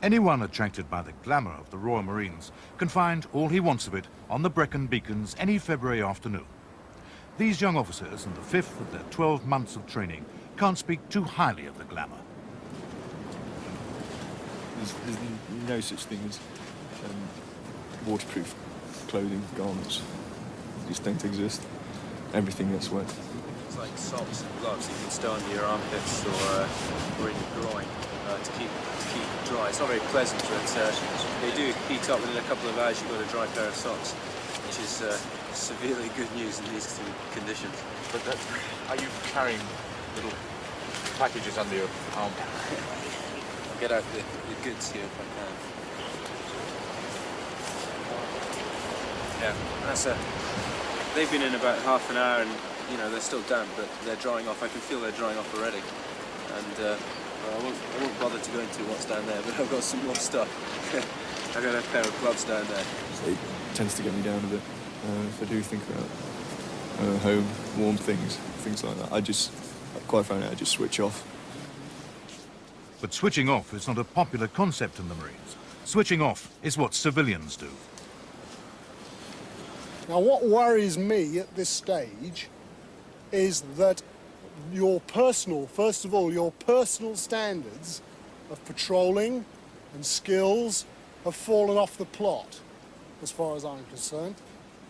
Anyone attracted by the glamour of the Royal Marines can find all he wants of it on the Brecon beacons any February afternoon. These young officers, in the fifth of their 12 months of training, can't speak too highly of the glamour. There's no such thing as waterproof clothing, garments. They just don't exist. Everything gets wet. It's like socks and gloves you can stow under your armpits or in your groin to keep dry. It's not very pleasant, but they do heat up within a couple of hours. You've got a dry pair of socks, which is severely good news in these conditions. But are you carrying little packages under your arm? I'll get out the goods here if I can. Yeah, that's they've been in about half an hour and, you know, they're still damp, but they're drying off. I can feel they're drying off already. And I won't bother to go into what's down there, but I've got some more stuff. I've got a pair of gloves down there. It tends to get me down a bit if I do think about home, warm things like that. Quite frankly, I just switch off. But switching off is not a popular concept in the Marines. Switching off is what civilians do. Now, what worries me at this stage is that first of all, your personal standards of patrolling and skills have fallen off the plot, as far as I'm concerned.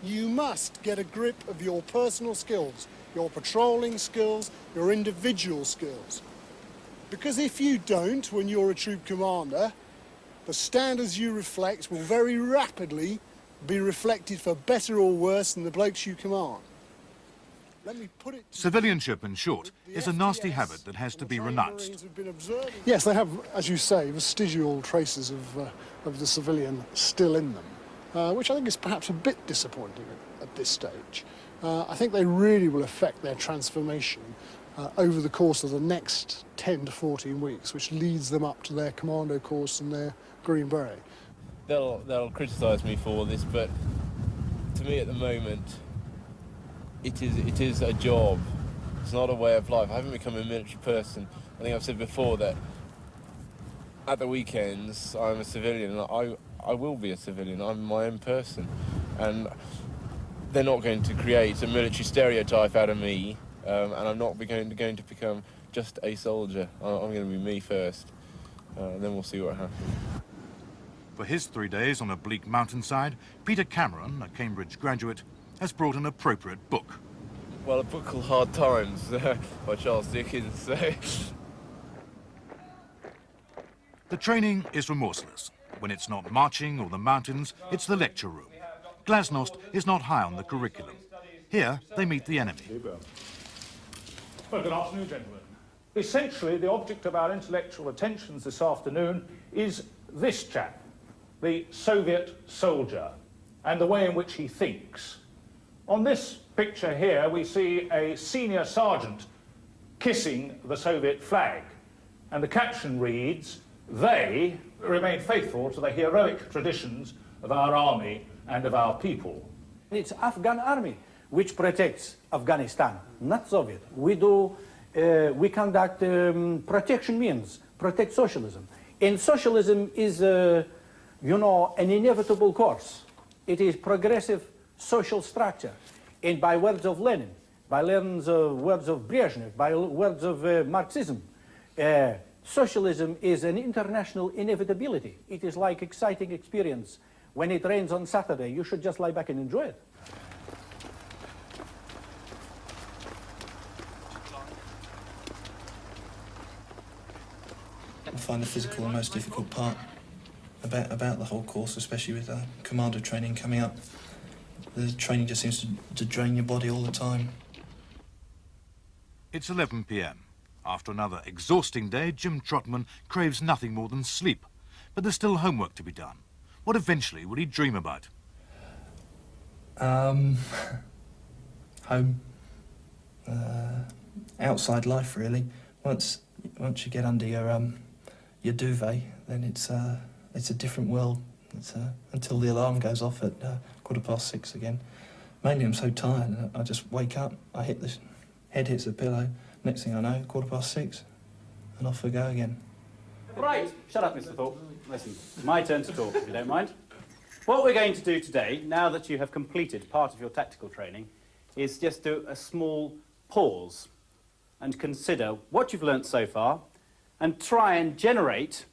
You must get a grip of your personal skills, your patrolling skills, your individual skills. Because if you don't, when you're a troop commander, the standards you reflect will very rapidly be reflected for better or worse than the blokes you command. Let me put it... Civilianship, in short, is a nasty habit that has to be renounced. Yes, they have, as you say, vestigial traces of the civilian still in them, which I think is perhaps a bit disappointing at this stage. I think they really will affect their transformation over the course of the next 10 to 14 weeks, which leads them up to their commando course and their Green Beret. They'll criticise me for this, but to me at the moment, it is a job. It's not a way of life. I haven't become a military person. I think I've said before that at the weekends I'm a civilian. I will be a civilian. I'm my own person, and they're not going to create a military stereotype out of me, and I'm not going to become just a soldier. I'm going to be me first, and then we'll see what happens. For his 3 days on a bleak mountainside, Peter Cameron, a Cambridge graduate, has brought an appropriate book. Well, a book called Hard Times by Charles Dickens. The training is remorseless. When it's not marching or the mountains, it's the lecture room. Glasnost is not high on the curriculum. Here, they meet the enemy. Well, good afternoon, gentlemen. Essentially, the object of our intellectual attentions this afternoon is this chap, the Soviet soldier, and the way in which he thinks. On this picture here, we see a senior sergeant kissing the Soviet flag, and the caption reads, "They remain faithful to the heroic traditions of our army and of our people." It's Afghan army which protects Afghanistan, not Soviet. We conduct protection means, protect socialism. And socialism is, an inevitable course. It is progressive social structure. And by words of Lenin, by words of Brezhnev, by words of Marxism, socialism is an international inevitability. It is like exciting experience. When it rains on Saturday, you should just lie back and enjoy it. I find the physical the most difficult part about the whole course, especially with commando training coming up. The training just seems to drain your body all the time. It's 11 p.m. After another exhausting day, Jim Trotman craves nothing more than sleep. But there's still homework to be done. What eventually will he dream about? Home. Outside life, really. Once you get under your duvet, then it's a different world. Until the alarm goes off at 6:15 again. Mainly I'm so tired, I just wake up, head hits the pillow, next thing I know, 6:15, and off we go again. Right, shut up, Mr. Thorpe. Listen, it's my turn to talk, if you don't mind. What we're going to do today, now that you have completed part of your tactical training, is just do a small pause and consider what you've learnt so far and try and generate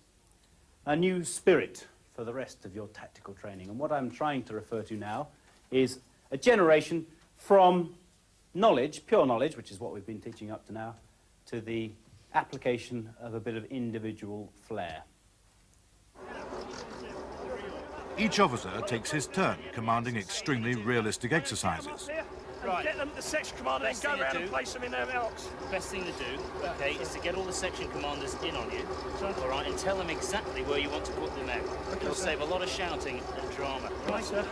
a new spirit for the rest of your tactical training. And what I'm trying to refer to now is a generation from knowledge, pure knowledge, which is what we've been teaching up to now, to the application of a bit of individual flair. Each officer takes his turn commanding extremely realistic exercises. Right. Get them to section commander and go around and place them in their box. Best thing to do, okay, is to get all the section commanders in on you, all right, and tell them exactly where you want to put them out. Okay, it'll save a lot of shouting and drama. Right, sir.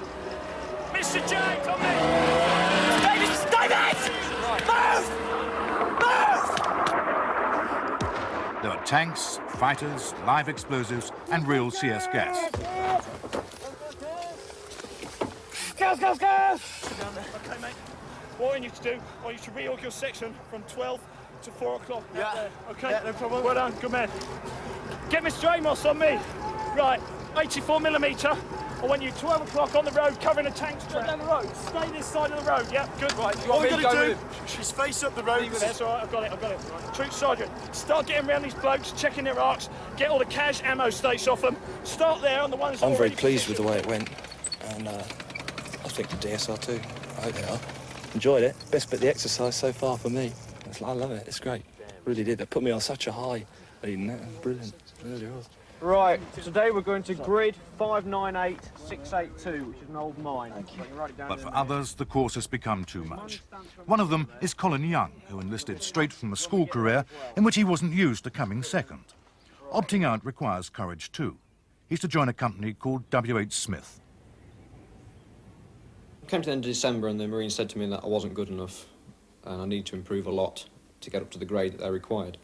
Mr. J, come in! Davis! Davis! Move! Move! There are tanks, fighters, live explosives, and real CS gas. Gas, gas, gas! Okay, mate. What I need to do, I need to reorg your section from 12 to 4 o'clock. Yeah. Okay? Yeah, no problem. Well done, good man. Get Mr. Amos on me. Right, 84mm. I want you 12 o'clock on the road covering a tank strap. Down the road. Stay this side of the road, yeah? Good. Right, All we're going to do is face up the road. That's all right, I've got it. Right. Troop sergeant, start getting around these blokes, checking their arcs, get all the cash ammo states off them. Start there on the ones... I'm very pleased with the way it went, and I think the DSR too. I hope they are. Enjoyed it. Best bit of the exercise so far for me. I love it. It's great. Really did. It put me on such a high. Brilliant. It really was. Right, today we're going to grid 598682, which is an old mine. But for others, the course has become too much. One of them is Colin Young, who enlisted straight from a school career in which he wasn't used to coming second. Opting out requires courage too. He's to join a company called W.H. Smith. I came to the end of December and the Marines said to me that I wasn't good enough and I need to improve a lot to get up to the grade that they required.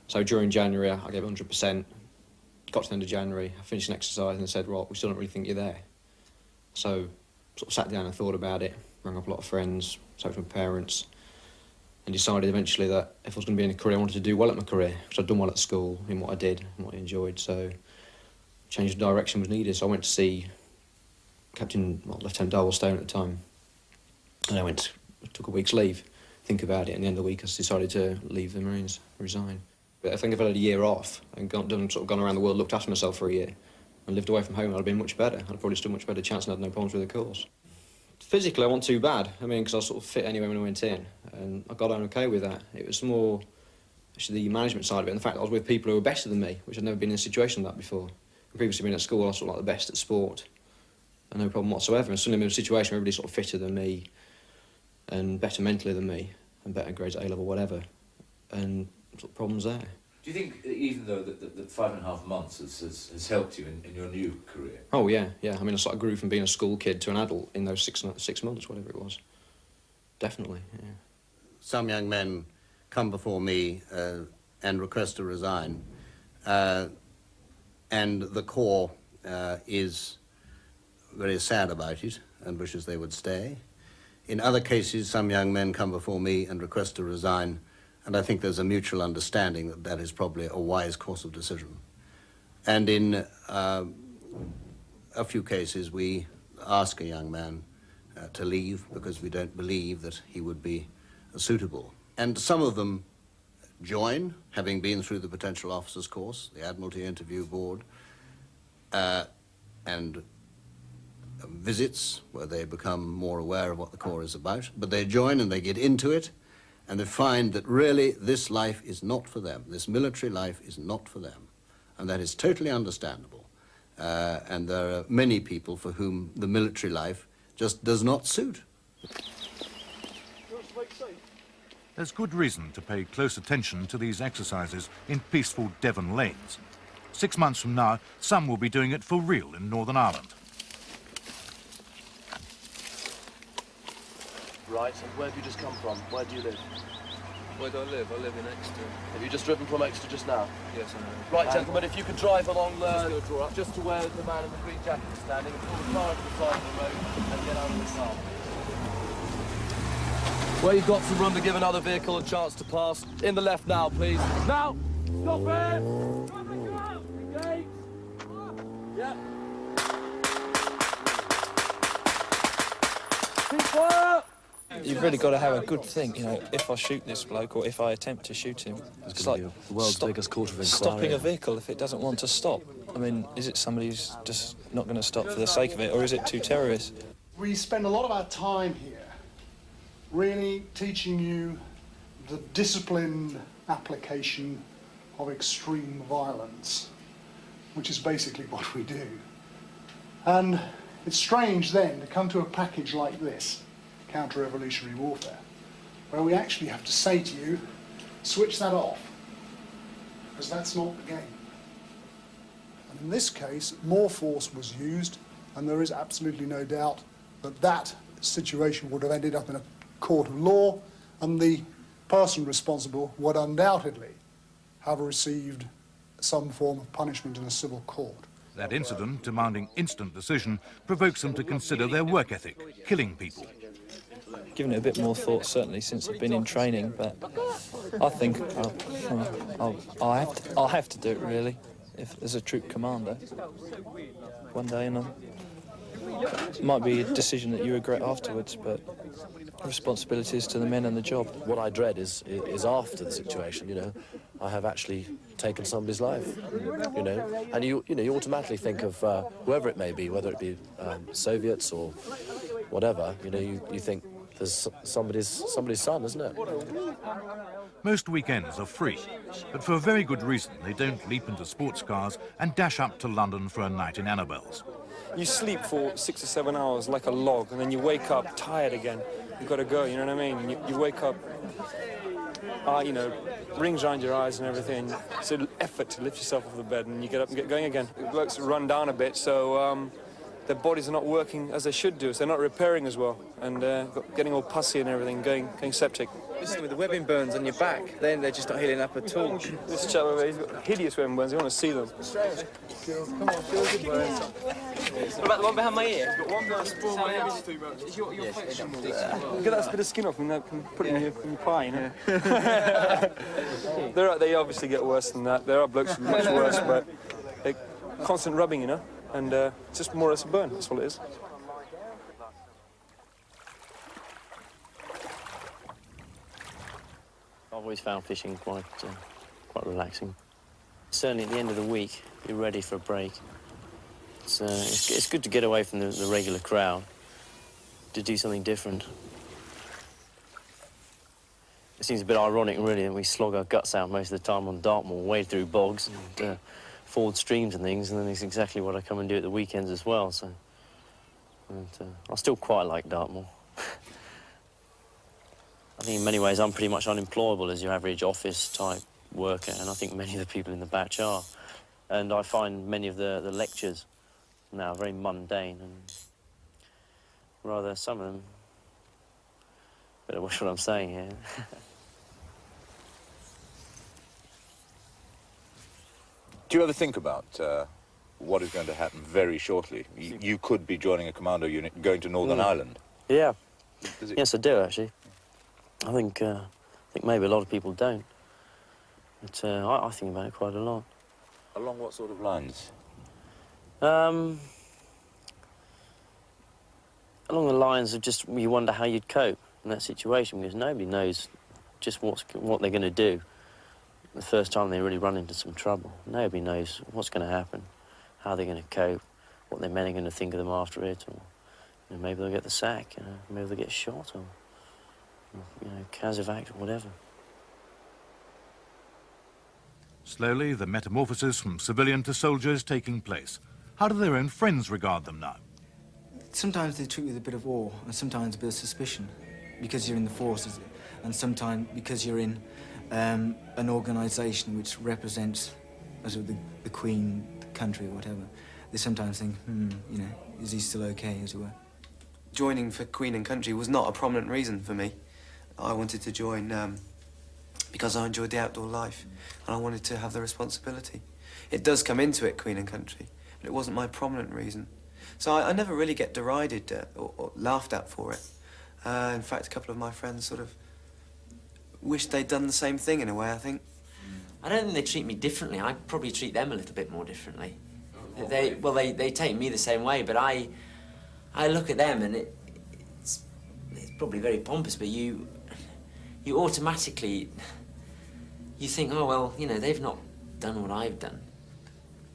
So during January, I gave 100%. Got to the end of January, I finished an exercise and said, right, we still don't really think you're there. So sort of sat down and thought about it, rang up a lot of friends, spoke to my parents, and decided eventually that if I was going to be in a career, I wanted to do well at my career, because I'd done well at school in what I did and what I enjoyed, so change of direction was needed. So I went to see Lieutenant Darwellstone at the time, and I took a week's leave, think about it, and at the end of the week I decided to leave the Marines, resign. But I think if I'd had a year off and gone around the world, looked after myself for a year and lived away from home, I'd have been much better. I'd probably stood a much better chance and had no problems with the course. Physically, I wasn't too bad. I mean, because I was sort of fit anyway when I went in, and I got on okay with that. It was more actually the management side of it, and the fact that I was with people who were better than me, which I'd never been in a situation like that before. And previously being at school, I was sort of like the best at sport, and no problem whatsoever. And suddenly I'm in a situation where everybody's sort of fitter than me, and better mentally than me, and better grades at A-level, whatever, and sort of problems there. Do you think, even though that 5.5 months has helped you in your new career? Oh, yeah. I mean, I sort of grew from being a school kid to an adult in those 6 months, whatever it was. Definitely, yeah. Some young men come before me and request to resign, and the Corps is very sad about it and wishes they would stay. In other cases, some young men come before me and request to resign, and I think there's a mutual understanding that that is probably a wise course of decision. And in a few cases, we ask a young man to leave because we don't believe that he would be suitable. And some of them join, having been through the Potential Officers course, the Admiralty Interview Board, and visits where they become more aware of what the Corps is about. But they join and they get into it, and they find that really this life is not for them. This military life is not for them. And that is totally understandable. And there are many people for whom the military life just does not suit. There's good reason to pay close attention to these exercises in peaceful Devon lanes. 6 months from now, some will be doing it for real in Northern Ireland. Right, and where have you just come from? Where do you live? Where do I live? I live in Exeter. Have you just driven from Exeter just now? Yes, I have. Right, gentlemen, if you could drive along just to where the man in the green jacket is standing and pull the car to the side of the road and get out of the car. Where you've got some room to give another vehicle a chance to pass. In the left now, please. Now! Stop it! Yeah. You've really got to have a good think, you know, if I shoot this bloke or if I attempt to shoot him. It's like the world's biggest court of inquiry. stopping a vehicle if it doesn't want to stop. I mean, is it somebody who's just not going to stop for the sake of it, or is it two terrorists? We spend a lot of our time here really teaching you the disciplined application of extreme violence, which is basically what we do. And it's strange then to come to a package like this, counter-revolutionary warfare, where we actually have to say to you, switch that off, because that's not the game. And in this case, more force was used, and there is absolutely no doubt that that situation would have ended up in a court of law, and the person responsible would undoubtedly have received some form of punishment in a civil court. That incident, demanding instant decision, provokes them to consider their work ethic, killing people. Given it a bit more thought, certainly, since I've been in training, but I think I'll have to do it, really, if as a troop commander. One day, and it might be a decision that you regret afterwards, but responsibilities to the men and the job. What I dread is after the situation, you know. I have actually taken somebody's life, you know. And you automatically think of whoever it may be, whether it be Soviets or whatever, you know, you think there's somebody's son, isn't it? Most weekends are free, but for a very good reason they don't leap into sports cars and dash up to London for a night in Annabelle's. You sleep for 6 or 7 hours like a log, and then you wake up tired again. You've got to go, you know what I mean? You wake up, you know, rings around your eyes and everything. It's an effort to lift yourself off the bed, and you get up and get going again. The blokes run down a bit, so their bodies are not working as they should do, so they're not repairing as well, and getting all pussy and everything, going septic. With the webbing burns on your back, then they're just not healing up at all. This chap over there, he's got hideous webbing burns. You want to see them. Come on, what about the one behind my ear? It's got one burn spoon, my ear is too much. Is your function more? Get that bit of skin off and put it in your pie, you know? They obviously get worse than that. There are blokes who are much worse, but constant rubbing, you know? And it's just more or less a burn, that's all it is. I've always found fishing quite relaxing. Certainly at the end of the week, you're ready for a break. It's good to get away from the regular crowd, to do something different. It seems a bit ironic, really, that we slog our guts out most of the time on Dartmoor, wade through bogs and ford streams and things, and then it's exactly what I come and do at the weekends as well, so... I still quite like Dartmoor. I think in many ways I'm pretty much unemployable as your average office-type worker, and I think many of the people in the batch are. And I find many of the lectures now very mundane, and rather some of them... Better watch what I'm saying here. Do you ever think about what is going to happen very shortly? You could be joining a commando unit going to Northern Ireland. Yeah. Yes, I do, actually. I think maybe a lot of people don't. But I think about it quite a lot. Along what sort of lines? Along the lines of just you wonder how you'd cope in that situation, because nobody knows just what they're going to do the first time they really run into some trouble. Nobody knows what's going to happen, how they're going to cope, what their men are going to think of them after it, or you know, maybe they'll get the sack, you know, maybe they'll get shot, or you know, Kazovac, or whatever. Slowly, the metamorphosis from civilian to soldier is taking place. How do their own friends regard them now? Sometimes they treat you with a bit of awe, and sometimes a bit of suspicion, because you're in the forces, and sometimes because you're in an organisation which represents the Queen, the country, or whatever. They sometimes think, you know, is he still okay, as it were? Joining for Queen and Country was not a prominent reason for me. I wanted to join because I enjoyed the outdoor life, and I wanted to have the responsibility. It does come into it, Queen and Country, but it wasn't my prominent reason. So I never really get derided or laughed at for it. In fact, a couple of my friends sort of wished they'd done the same thing in a way, I think. I don't think they treat me differently. I probably treat them a little bit more differently. They take me the same way, but I look at them and it's probably very pompous, but you automatically, you think, oh, well, you know, they've not done what I've done.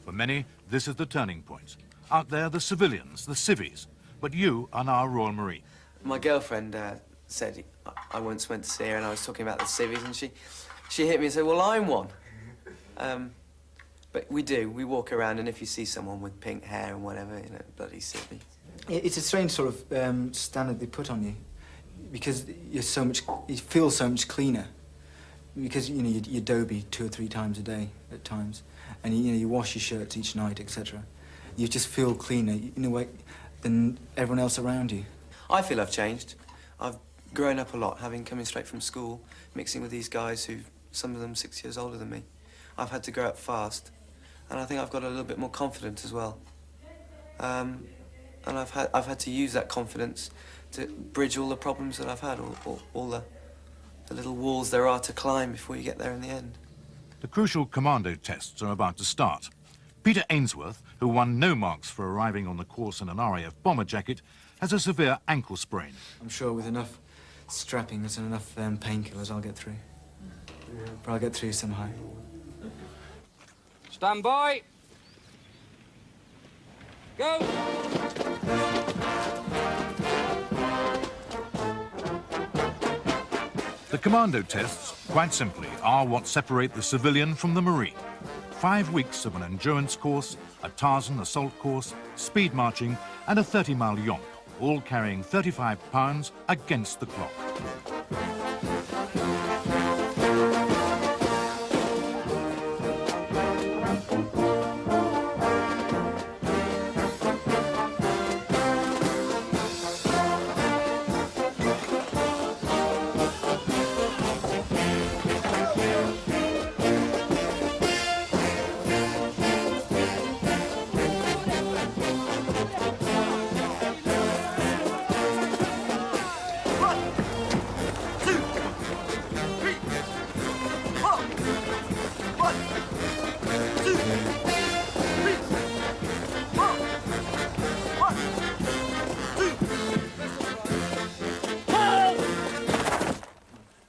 For many, this is the turning point. Out there, the civilians, the civvies. But you are now Royal Marine. My girlfriend said I once went to see her and I was talking about the civvies, and she hit me and said, well, I'm one. But we walk around, and if you see someone with pink hair and whatever, you know, bloody civvy. It's a strange sort of standard they put on you, because you feel so much cleaner, because, you know, you dobie 2 or 3 times a day at times, and you wash your shirts each night, etc. You just feel cleaner in a way than everyone else around you. I feel I've changed. I've grown up a lot, having coming straight from school, mixing with these guys who, some of them 6 years older than me. I've had to grow up fast, and I think I've got a little bit more confidence as well. And I've had to use that confidence to bridge all the problems that I've had, all the little walls there are to climb before you get there in the end. The crucial commando tests are about to start. Peter Ainsworth, who won no marks for arriving on the course in an RAF bomber jacket, has a severe ankle sprain. I'm sure with enough strappings and enough painkillers, I'll get through. But I'll get through somehow. Stand by. Go. The commando tests, quite simply, are what separate the civilian from the Marine. 5 weeks of an endurance course, a Tarzan assault course, speed marching, and a 30-mile yomp, all carrying 35 pounds against the clock.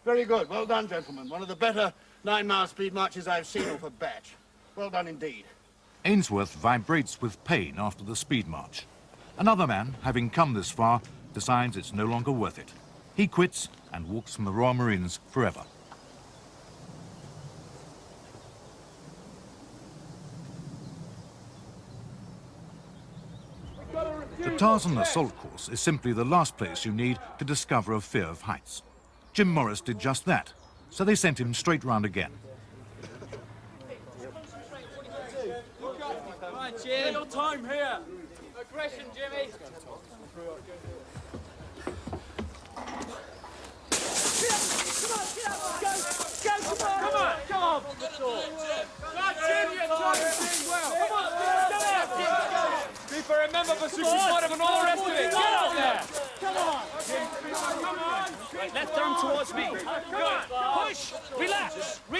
Very good. Well done, gentlemen. One of the better 9-mile speed marches I've seen off a batch. Well done indeed. Ainsworth vibrates with pain after the speed march. Another man, having come this far, decides it's no longer worth it. He quits and walks from the Royal Marines forever. The Tarzan assault course is simply the last place you need to discover a fear of heights. Jim Morris did just that, so they sent him straight round again. Come on, Jim. Get your time here. Aggression, Jimmy. Come on. Jim, you're doing well. Come on, Keeper, remember, Basuk, you might have an all the rest of it. Get out there. Come on. Right, left arm towards me. Come on. Push. Relax. Come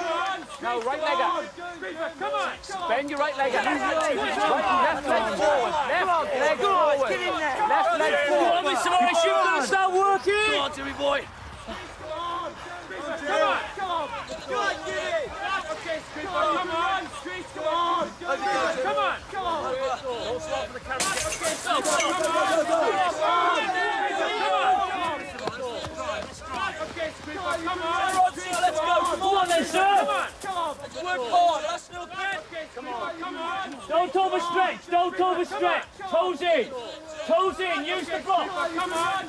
on. Now, right leg up. Come on. Bend your right leg up. Left leg forward. Left leg forward. Get in there. Left leg forward. Come on, Mr. Morris, you've got to start working. Come on, Jimmy boy. Come on. Okay, Creeper, come on. Don't stop for the camera. Come on. Let's go. Come on then, sir. Work hard. That's still good. Come on. Don't overstretch. Toes in. Use the block. Come on.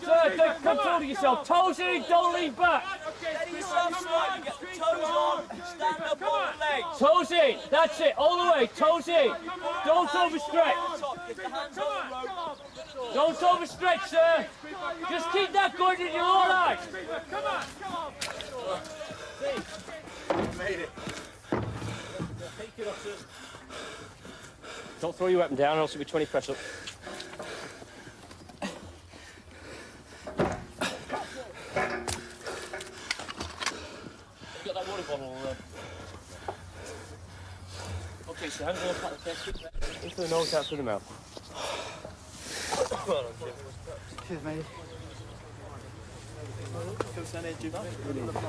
Sir, take control of yourself. Toes in. Don't lean back. Toes in. That's it. All the way. Toes in. Don't overstretch. Don't overstretch, sir. Just keep that going and you're all right. Come on. Made it. Don't throw your weapon down, or else it'll be 20 press up. Got that water bottle. Okay, so how do you want to cut the test? Into the nose, out through the mouth. Well done, Jim. Cheers, mate.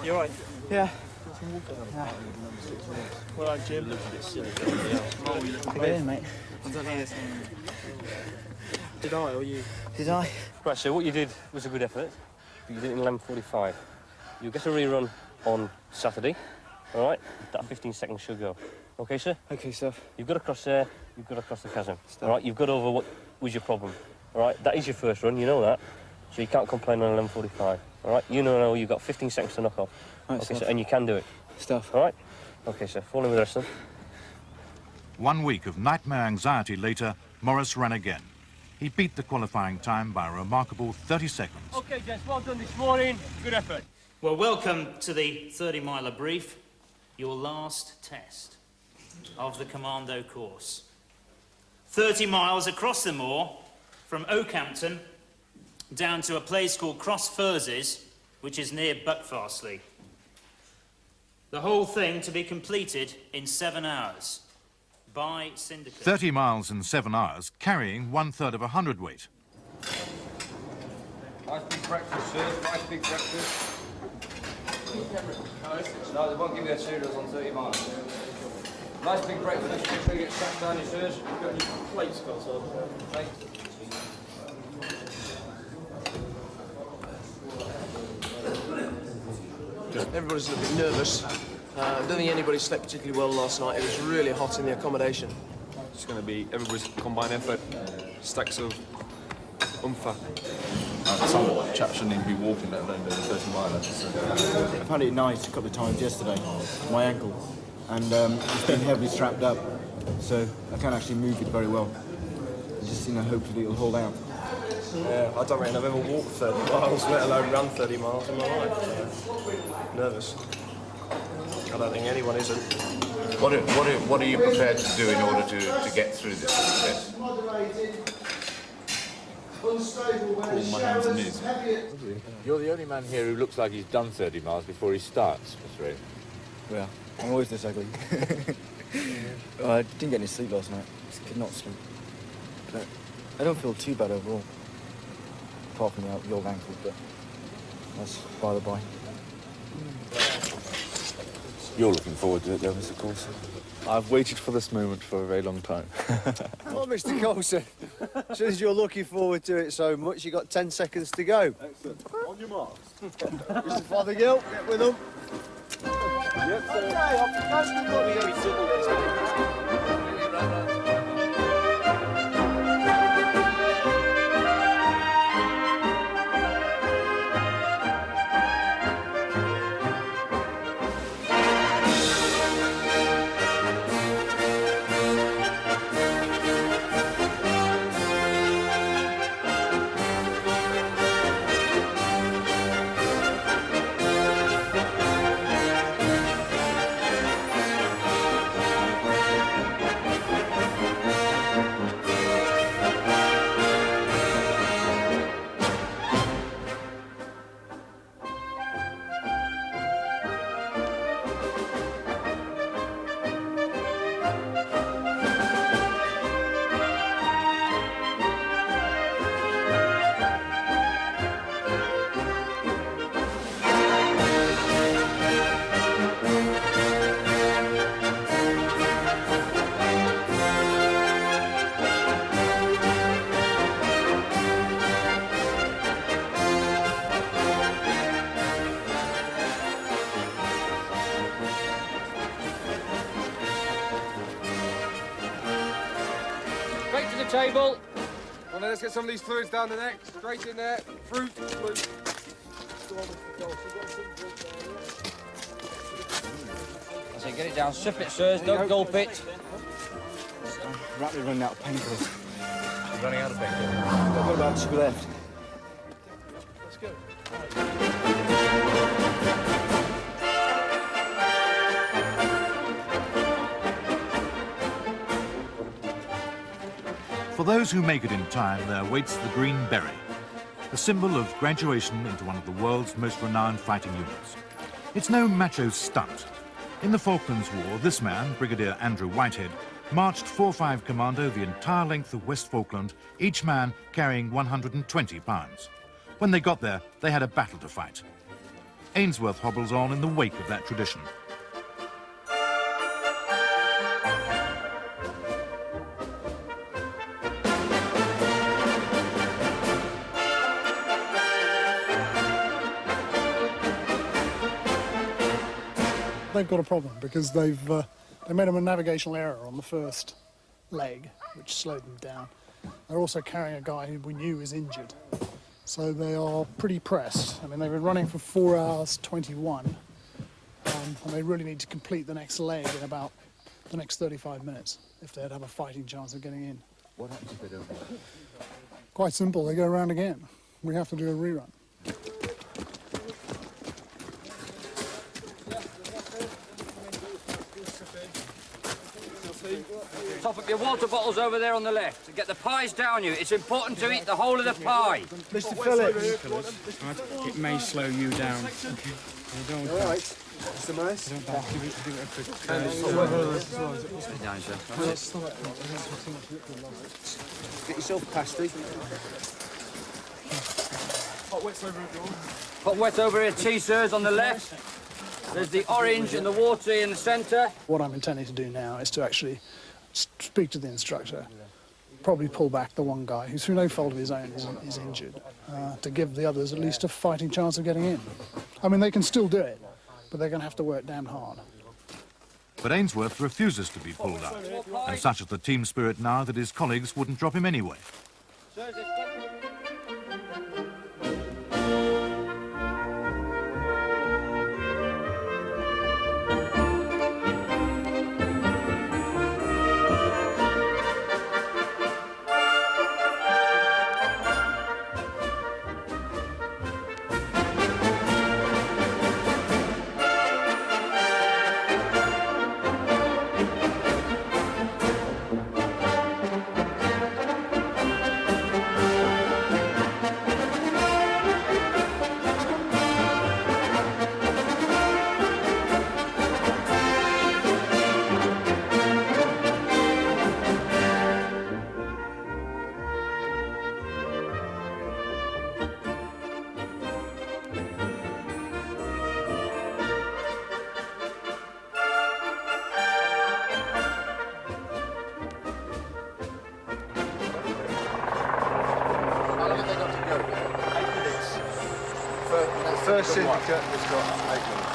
You alright? Yeah. Well done, Jim. You look a bit silly. Mate. I don't know. Did I or you? Did I? Right, so what you did was a good effort, but you did it in 11:45. You'll get a rerun on Saturday, all right? That 15 seconds should go. Okay, sir? Okay, sir. You've got to cross there, you've got to cross the chasm. All right, you've got over what was your problem. All right, that is your first run, you know that. So you can't complain on 11:45. All right, you know you've got 15 seconds to knock off. Right, okay, sir. sir, and you can do it. Stuff. All right? Okay, sir, fall in with the rest of them. 1 week of nightmare anxiety later, Morris ran again. He beat the qualifying time by a remarkable 30 seconds. Okay, gents, well done this morning. Good effort. Well, welcome to the 30-miler brief, your last test of the Commando course. 30 miles across the moor from Oakhampton down to a place called Cross Furzes, which is near Buckfastleigh. The whole thing to be completed in 7 hours by syndicate. 30 miles in 7 hours, carrying 1/3 of a hundredweight. Nice big breakfast, sir. Nice big breakfast. No, they won't give you a cereals on 30 miles. Nice big breakfast. Make sure you get strapped down your sirs. You've got your plates, Colson. Thanks. Everybody's a little bit nervous. I don't think anybody slept particularly well last night. It was really hot in the accommodation. It's going to be everybody's combined effort. Stacks of umpha. Some chap shouldn't even be walking, let alone doing a 30 miler. I've had it nice a couple of times yesterday, my ankle, and it's been heavily strapped up, so I can't actually move it very well. Just, hopefully it'll hold out. Yeah, I don't reckon I've ever walked 30 miles, let alone run 30 miles in my life. Nervous. I don't think anyone isn't. What are you prepared to do in order to get through this success? Pull my hands and knees. You're the only man here who looks like he's done 30 miles before he starts, Mr. Ray. Well, I'm always this ugly. I didn't get any sleep last night. Just could not sleep. But I don't feel too bad overall. Apart from the old ankle, but that's by the by. You're looking forward to it, though, Mr. Colson. I've waited for this moment for a very long time. Well, Mr. Colson, as soon as you're looking forward to it so much, you've got 10 seconds to go. Excellent. On your marks. Mr. Fothergill, get with them. Yep, sir. Table. Well, let's get some of these fluids down the neck. Straight in there. Fruit. I say, get it down. Sip it, sirs. Don't gulp it. I'm rapidly running out of painkillers. You're running out of painkillers? I've got about 2 left. Let's go. For those who make it in time, there waits the Green Beret, a symbol of graduation into one of the world's most renowned fighting units. It's no macho stunt. In the Falklands War, this man, Brigadier Andrew Whitehead, marched 4-5 Commando the entire length of West Falkland, each man carrying 120 pounds. When they got there, they had a battle to fight. Ainsworth hobbles on in the wake of that tradition. They've got a problem because they made a navigational error on the first leg, which slowed them down. They're also carrying a guy who we knew is injured. So they are pretty pressed. I mean, they've been running for 4 hours 21, and they really need to complete the next leg in about the next 35 minutes if they'd have a fighting chance of getting in. What happens if they don't? Quite simple, they go around again. We have to do a rerun. Top up your water bottles over there on the left and get the pies down you. It's important to eat the whole of the pie. Mr. Phillips. It may slow you down. Okay. All right. Mr. Morris. Get yourself pasty. Hot wet over here, tea, sirs, on the left. There's the orange and the water in the centre. What I'm intending to do now is to actually speak to the instructor, probably pull back the one guy who, through no fault of his own, is injured, to give the others at least a fighting chance of getting in. I mean, they can still do it, but they're going to have to work damn hard. But Ainsworth refuses to be pulled out, and such is the team spirit now that his colleagues wouldn't drop him anyway. First syndicate has got 8 minutes.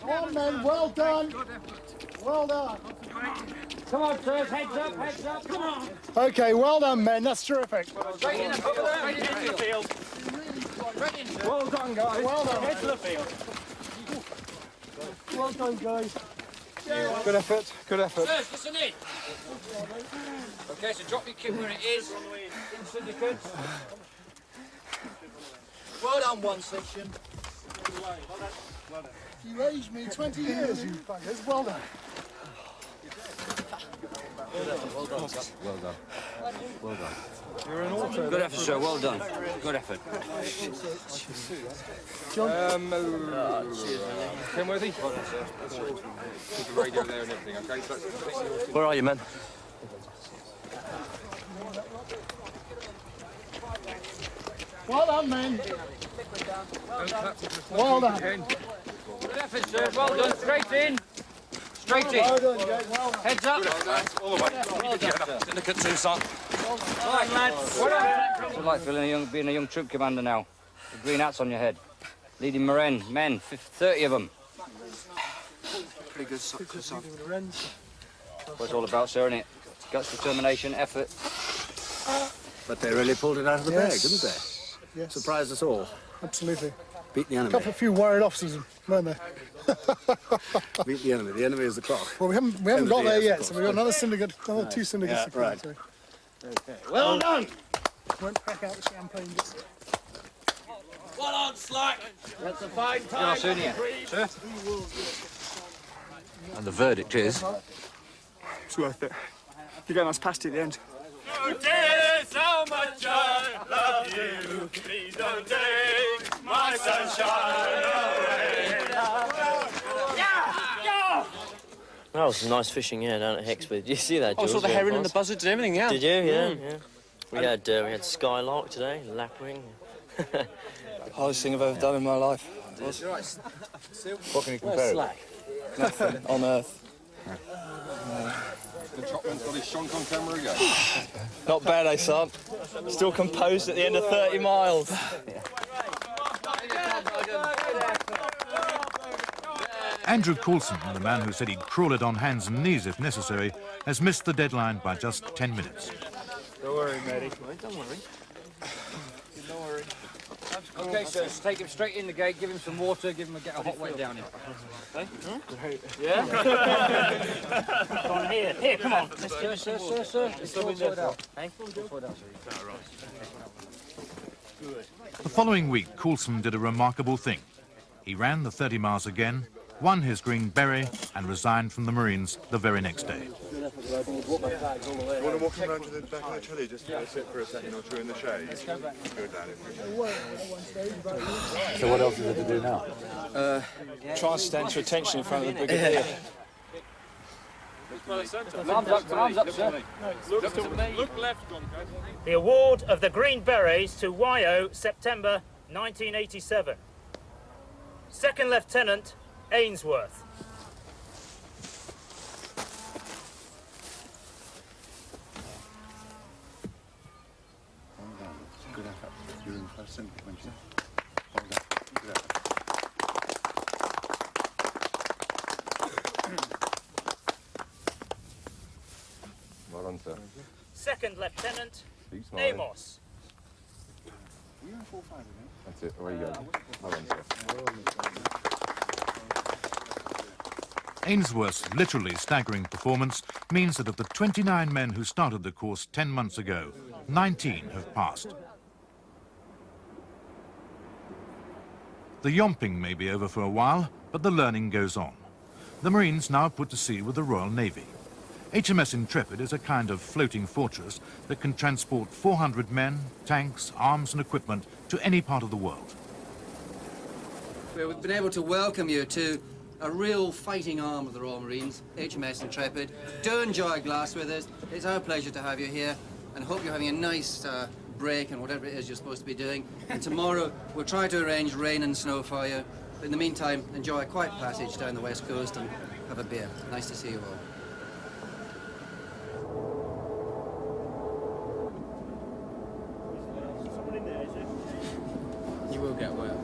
Come on, men, well done. Well done. Come on, sirs, heads up, heads up, come on. Okay, well done, men, that's terrific. Straight in the field. Well done, guys. Well done. Head to the field. Well done, guys. Good effort, good effort. Sirs, listen in. Okay, so drop your kit where it is. In syndicates. Well done, one section. You aged me 20 years, you buggers. Well done. Well done. Well done. Well done. You're an auto. Good effort, sir, well done. Good effort. Kenworthy? Keep the radio there and everything, okay? So that's Where are you, men? Well done, men. Well done. Good effort, sir, well done. Straight in. Straight in. Well done, guys. Well done. Heads up. all the way. Well done, sir. Syndicate 2, son. Right, lads. What's it like being a young troop commander now? The green hats on your head. Leading men, 30 of them. Pretty good, Colson. What it's all about, sir, isn't it? Guts, determination, effort. But they really pulled it out of the bag, Yes. didn't they? Yes. Surprised us all. Absolutely. Beat the A enemy. couple of few worried officers, weren't there? Beat the enemy. The enemy is the clock. Well, we haven't End of got the there year, yet, of so course. we've got another syndicate, another two syndicates Yeah, to come right. through. Okay. Well done! Won't crack out the champagne just. Well on, Slack. That's a fine time. soon here, sir. And the verdict is... It's worth it. You're getting us past it at the end. Notice how much I love you. Please don't take my sunshine away. That was some nice fishing here down at Hexford. Did you see that, I George? saw the herring and the buzzards and everything, yeah. Did you? Yeah, yeah. We had skylark today, lapwing. Hardest thing I've ever done in my life. What can you compare it with? Nothing on earth. The chopman's got his shonk on camera again. Not bad, eh, son? Still composed at the end of 30 miles. Andrew Colson, the man who said he'd crawl it on hands and knees if necessary, has missed the deadline by just 10 minutes. Don't worry, matey. Don't worry. Okay, sir, just take him straight in the gate, give him some water, give him a hot wet down him. Okay? Yeah? Come on, here, come on. Sir. It's all sorted out. Hey? All sorted out, sir. The following week, Coulson did a remarkable thing. He ran the 30 miles again, won his green beret, and resigned from the Marines the very next day. You want to walk around to the back of the trolley just to sit for a second or two in the shade? Go down it. So what else is there to do now? Try and stand to attention in front of the brigadier. Arms up, sir. Look left, John. The award of the Green Berets to YO, September 1987. Second Lieutenant Ainsworth. Good effort. You're in first syndicate, weren't you? Hold on. Good effort. Well done, sir. Second Lieutenant Keep smiling. Amos. Were you in 4-5 again? That's it. Away you go. Well done, sir. Ainsworth's literally staggering performance means that of the 29 men who started the course 10 months ago, 19 have passed. The yomping may be over for a while, but the learning goes on. The Marines now put to sea with the Royal Navy. HMS Intrepid is a kind of floating fortress that can transport 400 men, tanks, arms and equipment to any part of the world. We've been able to welcome you to a real fighting arm of the Royal Marines, HMS Intrepid. Do enjoy a glass with us. It's our pleasure to have you here, and hope you're having a nice break and whatever it is you're supposed to be doing. And tomorrow we'll try to arrange rain and snow for you. But in the meantime, enjoy a quiet passage down the west coast and have a beer. Nice to see you all. You will get well.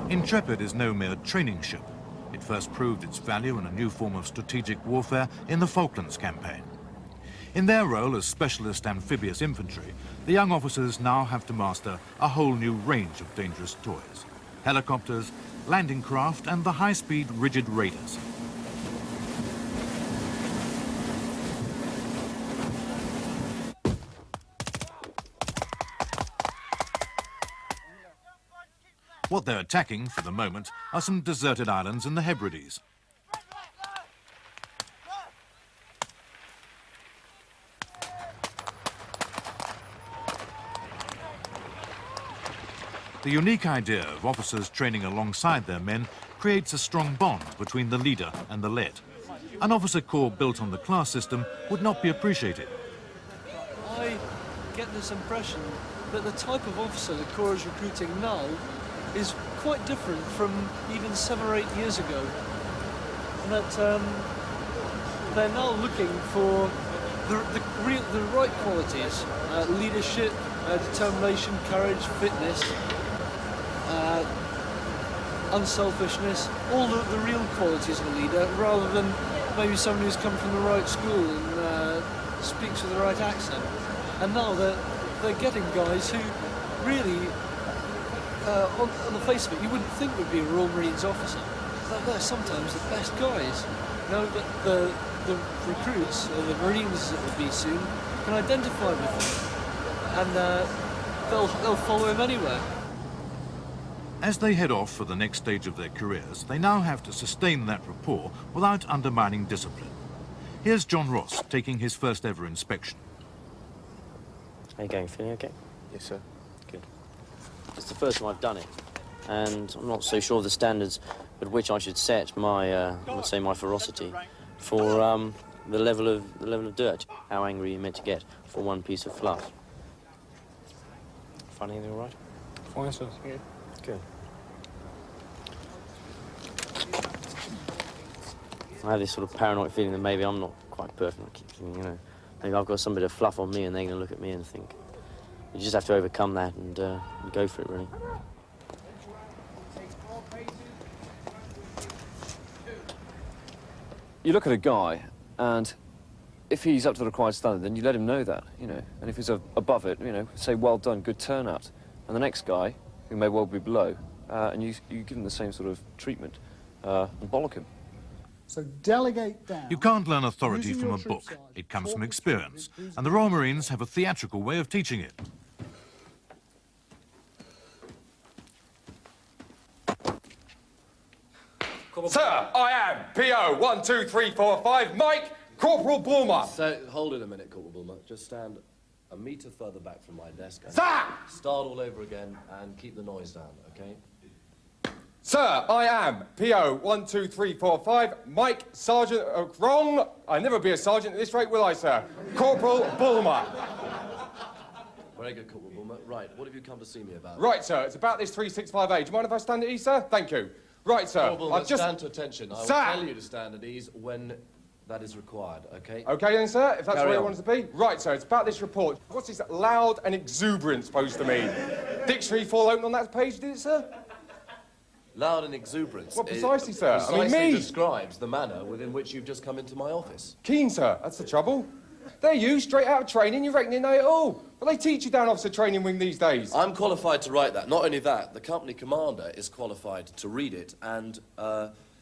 Intrepid is no mere training ship. It first proved its value in a new form of strategic warfare in the Falklands campaign. In their role as specialist amphibious infantry, the young officers now have to master a whole new range of dangerous toys. Helicopters, landing craft and the high-speed rigid raiders. What they're attacking, for the moment, are some deserted islands in the Hebrides. The unique idea of officers training alongside their men creates a strong bond between the leader and the led. An officer corps built on the class system would not be appreciated. I get this impression that the type of officer the Corps is recruiting now is quite different from even 7 or 8 years ago. And that they're now looking for the right qualities, leadership, determination, courage, fitness, unselfishness, all the real qualities of a leader, rather than maybe someone who's come from the right school and speaks with the right accent. And now they're getting guys who really, on the face of it, you wouldn't think would be a Royal Marines officer. They're sometimes the best guys. You know, that the recruits, or the Marines as it will be soon, can identify with him. And they'll follow him anywhere. As they head off for the next stage of their careers, they now have to sustain that rapport without undermining discipline. Here's John Ross taking his first ever inspection. How you going? Feeling okay? Yes, sir. Good. It's the first time I've done it, and I'm not so sure of the standards at which I should set my, let's say, my ferocity for the level of dirt. How angry you're meant to get for one piece of fluff. Find anything all right? Fine, sir. Yeah. Good. I have this sort of paranoid feeling that maybe I'm not quite perfect. I keep thinking, you know, maybe I've got some bit of fluff on me and they're going to look at me and think. You just have to overcome that and go for it, really. You look at a guy, and if he's up to the required standard, then you let him know that, you know. And if he's above it, you know, say, well done, good turnout. And the next guy, who may well be below, and you give him the same sort of treatment, and bollock him. So delegate down. You can't learn authority from a book. It comes from experience, and the Royal Marines have a theatrical way of teaching it. Sir, I am PO 12345 Mike Corporal Bulmer. So, hold it a minute, Corporal Bulmer. Just stand a metre further back from my desk. And Sir! Start all over again and keep the noise down, OK? Sir, I am PO 12345 Mike Sergeant... wrong. I'll never be a sergeant at this rate, will I, sir? Corporal Bulmer. Very good, Corporal Bulmer. Right, what have you come to see me about? Right, sir, it's about this 365A. Do you mind if I stand at ease, sir? Thank you. Right, sir. Corporal, I've just... stand to attention. I will Sir! tell you to stand at ease when that is required, OK? OK then, sir, if that's Carry where you on. want us to be. Right, sir, it's about this report. What's this loud and exuberant supposed to mean? Dictionary fall open on that page, did it, sir? Loud and exuberant. What precisely, sir? Precisely I mean, me. describes the manner within which you've just come into my office. Keen, sir, that's the trouble. They're you, straight out of training, you reckon you know it all. But they teach you down officer training wing these days. I'm qualified to write that. Not only that, the company commander is qualified to read it and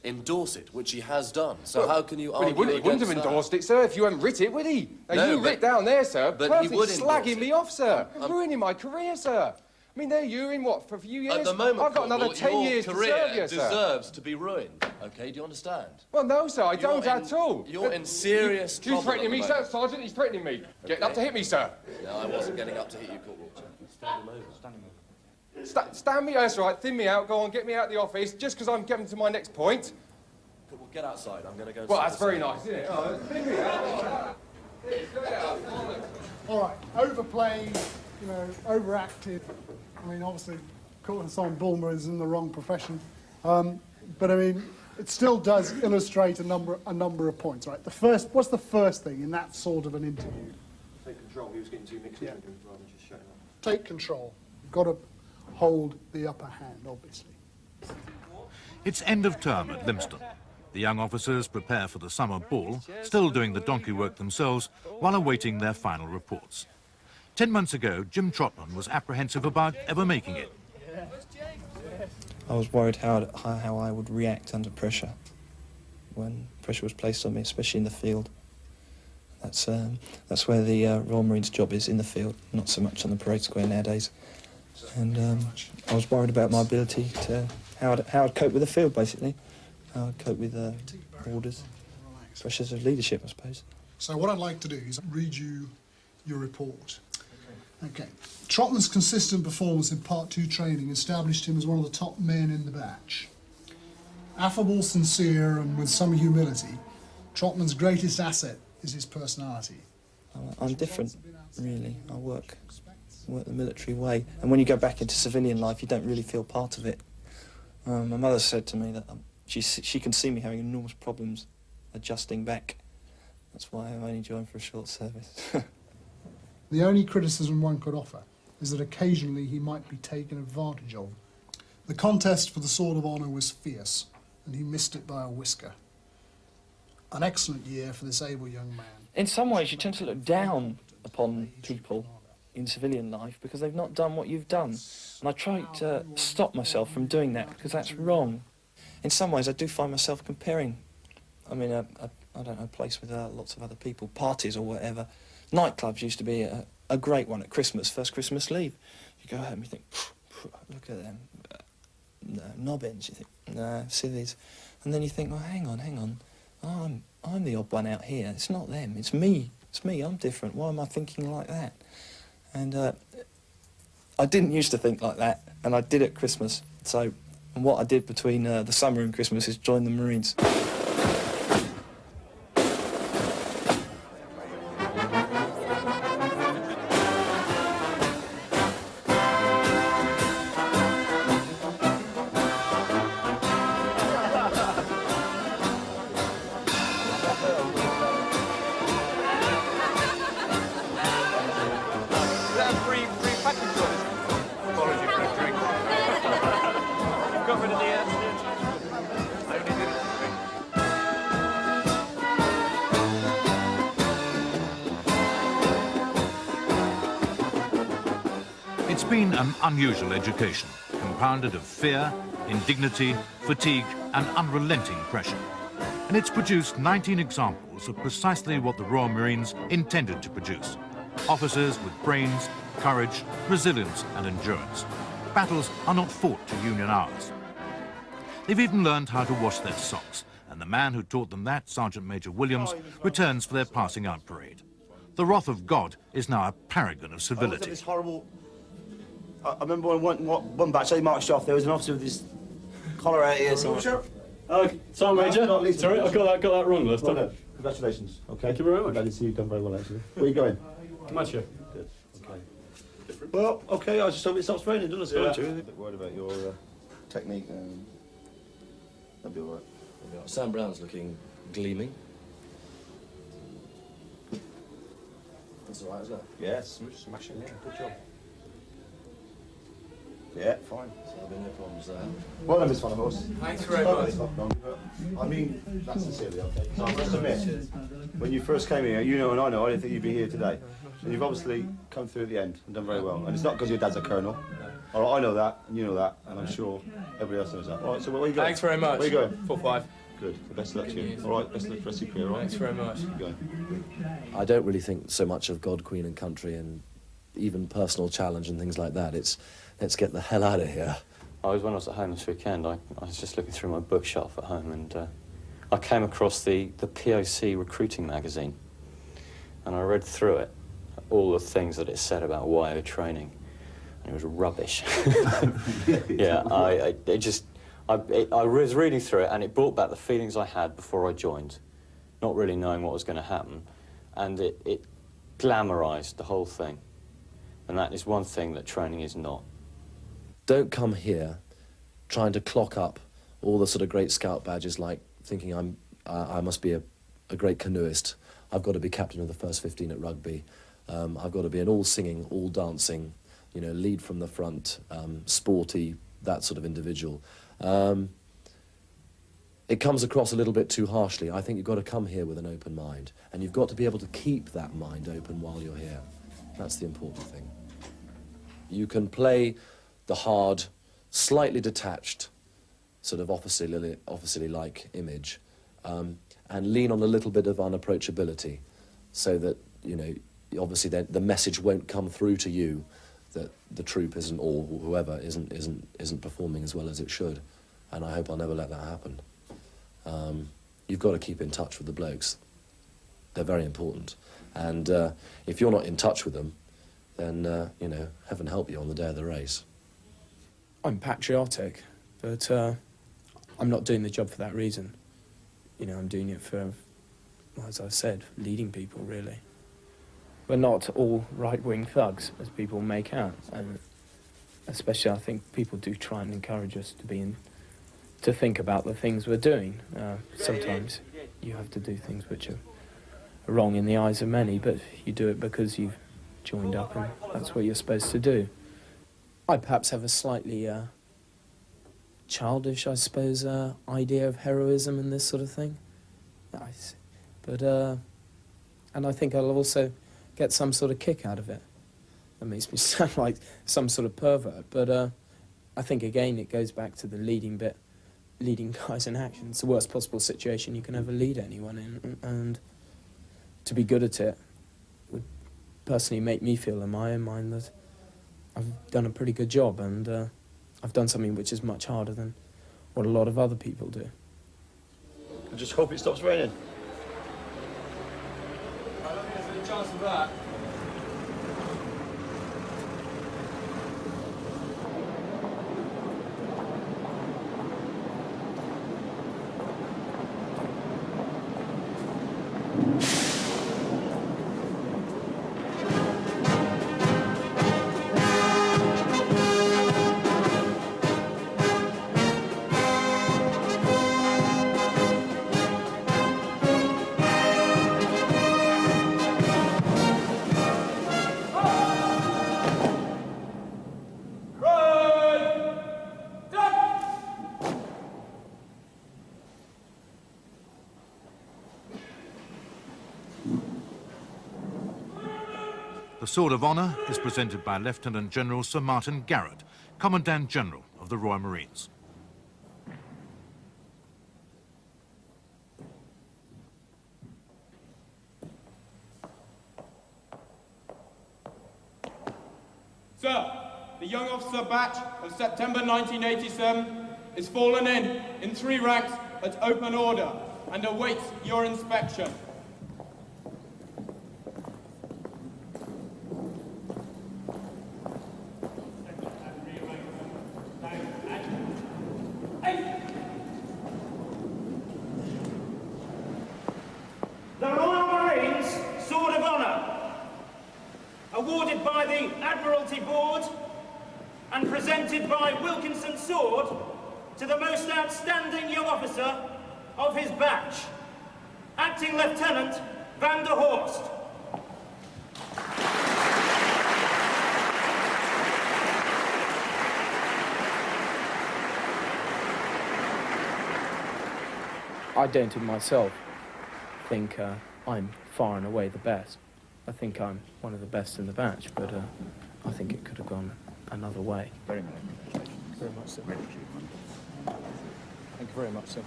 endorse it, which he has done. So Well, how can you well, argue he wouldn't have against endorsed it, sir, if you hadn't writ it, would he? Now, No, you but- writ down there, sir, but he perfectly would endorse slagging it. me off, sir. Ruining my career, sir. I mean, they're you in what, for a few years? At the moment, I've got another Corporal, 10 your years to career serve you, sir. deserves to be ruined. OK, do you understand? Well, no, sir, I You're don't in- at all. you're in serious He's trouble threatening at the me, sir, moment. Sergeant, he's threatening me. Getting up to hit me, sir. No, I wasn't getting up to hit you, Corporal. Stand him over. Stand him over. Stand me, that's right, thin me out, go on, get me out of the office, just because I'm getting to my next point. Corporal, get outside. I'm going to go... and Well, see that's the very same. nice, isn't it? Oh, thin me out. All right, overplayed, you know, overacted. I mean, obviously, Colson Bulmer is in the wrong profession, but I mean, it still does illustrate a number of points, right? What's the first thing in that sort of an interview? Take control. He was getting too mixed up rather than just shutting up. Take control. You've got to hold the upper hand, obviously. It's end of term at Lympstone. The young officers prepare for the summer ball, still doing the donkey work themselves, while awaiting their final reports. 10 months ago, Jim Trotman was apprehensive about ever making it. I was worried how I would react under pressure when pressure was placed on me, especially in the field. That's where the Royal Marines' job is, in the field, not so much on the parade square nowadays. And I was worried about my ability to how I'd cope with the field, basically. How I'd cope with orders, pressures of leadership, I suppose. So what I'd like to do is read you your report. Okay. Trotman's consistent performance in Part 2 training established him as one of the top men in the batch. Affable, sincere, and with some humility, Trotman's greatest asset is his personality. I'm different, really. I work the military way. And when you go back into civilian life, you don't really feel part of it. My mother said to me that she can see me having enormous problems adjusting back. That's why I've only joined for a short service. The only criticism one could offer is that occasionally he might be taken advantage of. The contest for the Sword of Honour was fierce, and he missed it by a whisker. An excellent year for this able young man. In some ways, you tend to look down upon people in civilian life because they've not done what you've done. And I try to stop myself from doing that because that's wrong. In some ways, I do find myself comparing. I mean, I don't know, a place with lots of other people, parties or whatever. Nightclubs used to be a great one at Christmas, first Christmas Eve. You go home and you think, look at them. No, nobbins, you think, no, sillies. And then you think, well, hang on. I'm the odd one out here. It's not them, it's me. It's me, I'm different. Why am I thinking like that? And I didn't used to think like that, and I did at Christmas. So, and what I did between the summer and Christmas is join the Marines. It's been an unusual education, compounded of fear, indignity, fatigue and unrelenting pressure. And it's produced 19 examples of precisely what the Royal Marines intended to produce. Officers with brains, courage, resilience and endurance. Battles are not fought to Union hours. They've even learned how to wash their socks, and the man who taught them that, Sergeant Major Williams, returns for their passing out parade. The wrath of God is now a paragon of civility. This horrible... I remember when one batch they marched off, there was an officer with his collar out here. Sorry, Major. Sorry, I got that wrong last time. Congratulations. Okay. Thank you very much. Glad to see you've done very well, actually. Where are you going? Commando. Good. Okay. Well, okay, I just hope it stops raining, doesn't it? Yeah. I'm a bit worried about your technique. That'll be all right. Sam Brown's looking gleaming. That's all right, isn't it? Yes. Smashing, yeah. Good job. Yeah, fine. So there'll be no problems there. Well done, Miss Van Horse. Thanks very much. I mean, that's sincerely, okay? So I must admit, when you first came here, you know and I know, I didn't think you'd be here today. And you've obviously come through at the end and done very well. And it's not because your dad's a colonel. All right, I know that, and you know that, and I'm sure everybody else knows that. All right, so where are you going? Thanks very much. Where are you going? 4-5. Good. The best of luck to you. All right, best of luck for the rest of your career, all right? Thanks very much. Keep going. I don't really think so much of God, Queen and country and even personal challenge and things like that. It's let's get the hell out of here. When I was at home this weekend, I was just looking through my bookshelf at home and I came across the POC recruiting magazine and I read through it, all the things that it said about YO training, and it was rubbish. Yeah, I was reading through it and it brought back the feelings I had before I joined, not really knowing what was going to happen, and it glamorised the whole thing. And that is one thing that training is not. Don't come here trying to clock up all the sort of great scout badges, like thinking I must be a great canoeist. I've got to be captain of the first 15 at rugby. I've got to be an all singing, all dancing, you know, lead from the front, sporty, that sort of individual. It comes across a little bit too harshly. I think you've got to come here with an open mind, and you've got to be able to keep that mind open while you're here. That's the important thing. You can play the hard, slightly detached, sort of officerly-like image, and lean on a little bit of unapproachability, so that, you know, obviously the message won't come through to you that the troop isn't, or whoever isn't performing as well as it should. And I hope I'll never let that happen. You've got to keep in touch with the blokes. They're very important. And if you're not in touch with them, then, you know, heaven help you on the day of the race. I'm patriotic, but I'm not doing the job for that reason. You know, I'm doing it for, as I've said, leading people, really. We're not all right-wing thugs, as people make out. And especially, I think people do try and encourage us to think about the things we're doing. Sometimes you have to do things which are wrong in the eyes of many, but you do it because you've joined up and that's what you're supposed to do. I perhaps have a slightly childish, I suppose, idea of heroism and this sort of thing. But, and I think I'll also get some sort of kick out of it. That makes me sound like some sort of pervert, but I think, again, it goes back to the leading bit, leading guys in action. It's the worst possible situation you can ever lead anyone in, and to be good at it would personally make me feel in my own mind that I've done a pretty good job, and I've done something which is much harder than what a lot of other people do. I just hope it stops raining. I don't think there's any chance of that. The Sword of Honour is presented by Lieutenant General Sir Martin Garrett, Commandant General of the Royal Marines. Sir, the young officer batch of September 1987 is fallen in 3 ranks at open order and awaits your inspection. The Royal Marines Sword of Honour, awarded by the Admiralty Board and presented by Wilkinson Sword to the most outstanding young officer of his batch, Acting Lieutenant Van der Horst. I don't in myself think I'm far and away the best. I think I'm one of the best in the batch, but I think it could have gone another way. Very much. Very much so. Thank you very much, sir.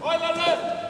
Right, left!